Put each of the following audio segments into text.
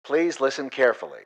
Please listen carefully.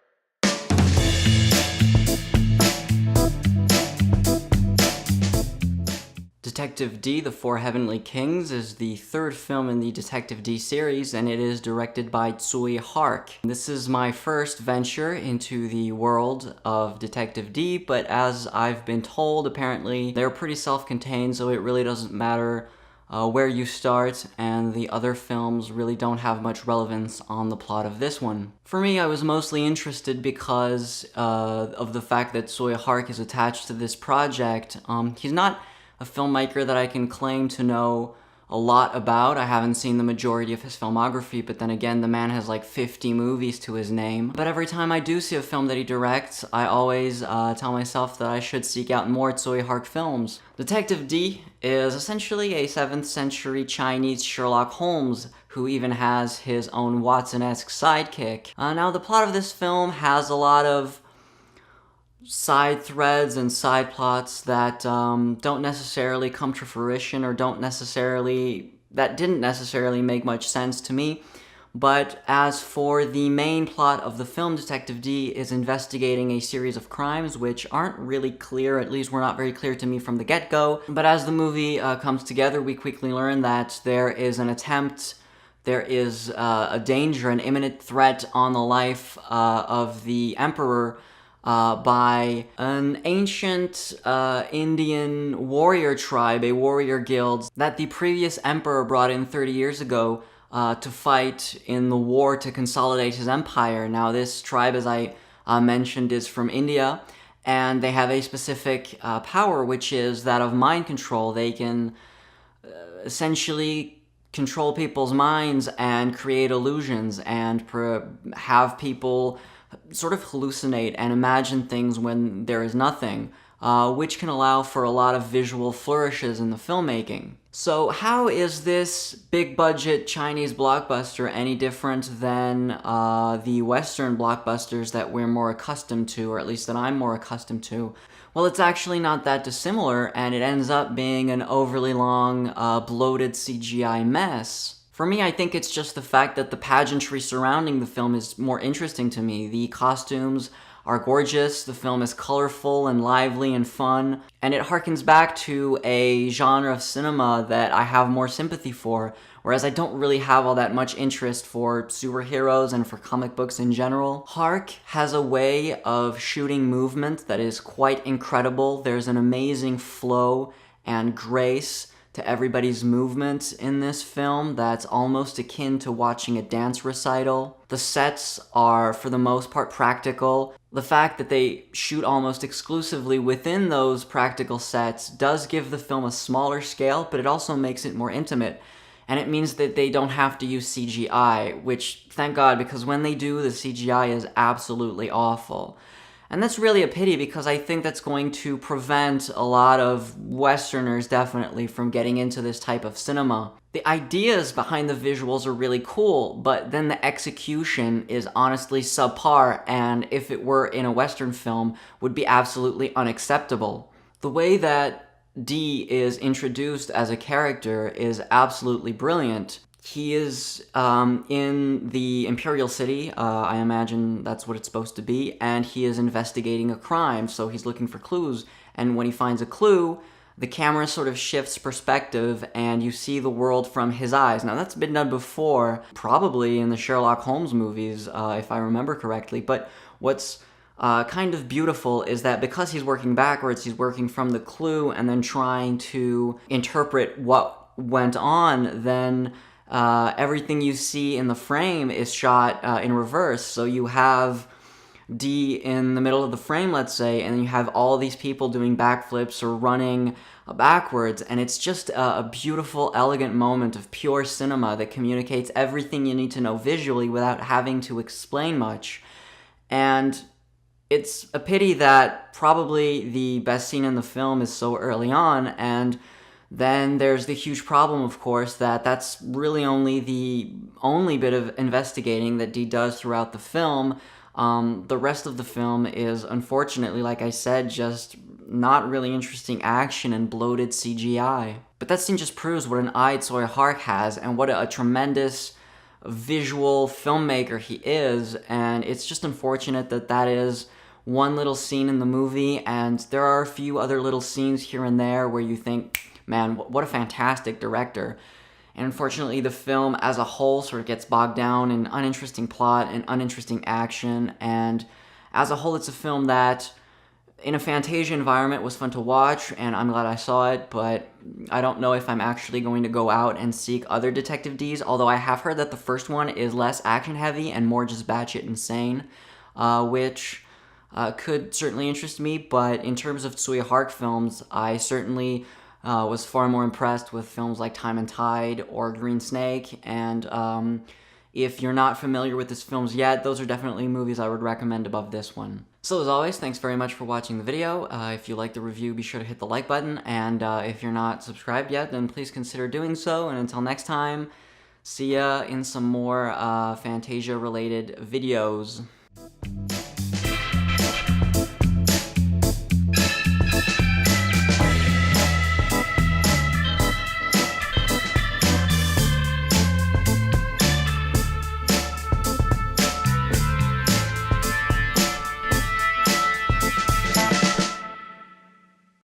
Detective D, The Four Heavenly Kings is the third film in the Detective D series, and it is directed by Tsui Hark. This is my first venture into the world of Detective D, but as I've been told, apparently they're pretty self-contained, so it really doesn't matter where you start, and the other films really don't have much relevance on the plot of this one. For me, I was mostly interested because of the fact that Tsui Hark is attached to this project. He's not a filmmaker that I can claim to know a lot about. I haven't seen the majority of his filmography, but then again, the man has like 50 movies to his name. But every time I do see a film that he directs, I always tell myself that I should seek out more Tsui Hark films. Detective D is essentially a 7th century Chinese Sherlock Holmes, who even has his own Watson-esque sidekick. Now, the plot of this film has a lot of side threads and side plots that don't necessarily come to fruition or didn't necessarily make much sense to me. But as for the main plot of the film, Detective D is investigating a series of crimes which aren't really clear, at least were not very clear to me from the get-go. But as the movie comes together, we quickly learn that there is a danger, an imminent threat on the life of the Emperor by an ancient Indian warrior tribe, a warrior guild, that the previous emperor brought in 30 years ago to fight in the war to consolidate his empire. Now, this tribe, as I mentioned, is from India, and they have a specific power, which is that of mind control. They can essentially control people's minds and create illusions and have people sort of hallucinate and imagine things when there is nothing, which can allow for a lot of visual flourishes in the filmmaking. So how is this big-budget Chinese blockbuster any different than the Western blockbusters that we're more accustomed to, or at least that I'm more accustomed to? Well, it's actually not that dissimilar, and it ends up being an overly long, bloated CGI mess. For me, I think it's just the fact that the pageantry surrounding the film is more interesting to me. The costumes are gorgeous, the film is colorful and lively and fun, and it harkens back to a genre of cinema that I have more sympathy for, whereas I don't really have all that much interest for superheroes and for comic books in general. Hark has a way of shooting movement that is quite incredible. There's an amazing flow and grace to everybody's movements in this film that's almost akin to watching a dance recital. The sets are, for the most part, practical. The fact that they shoot almost exclusively within those practical sets does give the film a smaller scale, but it also makes it more intimate. And it means that they don't have to use CGI, which, thank God, because when they do, the CGI is absolutely awful. And that's really a pity, because I think that's going to prevent a lot of Westerners, definitely, from getting into this type of cinema. The ideas behind the visuals are really cool, but then the execution is honestly subpar, and if it were in a Western film, would be absolutely unacceptable. The way that D is introduced as a character is absolutely brilliant. He is in the Imperial City, I imagine that's what it's supposed to be, and he is investigating a crime, so he's looking for clues, and when he finds a clue, the camera sort of shifts perspective, and you see the world from his eyes. Now, that's been done before, probably in the Sherlock Holmes movies, if I remember correctly, but what's kind of beautiful is that because he's working backwards, he's working from the clue and then trying to interpret what went on, then everything you see in the frame is shot in reverse. So you have D in the middle of the frame, let's say, and you have all these people doing backflips or running backwards, and it's just a beautiful, elegant moment of pure cinema that communicates everything you need to know visually without having to explain much. And it's a pity that probably the best scene in the film is so early on, and then there's the huge problem, of course, that that's really only the only bit of investigating that D does throughout the film. The rest of the film is, unfortunately, like I said, just not really interesting action and bloated CGI. But that scene just proves what an eye Tsui Hark has, and what a tremendous visual filmmaker he is, and it's just unfortunate that that is one little scene in the movie, and there are a few other little scenes here and there where you think, man, what a fantastic director. And unfortunately, the film as a whole sort of gets bogged down in uninteresting plot and uninteresting action, and as a whole, it's a film that, in a Fantasia environment, was fun to watch, and I'm glad I saw it, but I don't know if I'm actually going to go out and seek other Detective Ds, although I have heard that the first one is less action-heavy and more just batshit insane, which could certainly interest me, but in terms of Tsui Hark films, I certainly was far more impressed with films like Time and Tide or Green Snake, and if you're not familiar with his films yet, those are definitely movies I would recommend above this one. So as always, thanks very much for watching the video. If you liked the review, be sure to hit the like button, and if you're not subscribed yet, then please consider doing so, and until next time, see ya in some more Fantasia-related videos.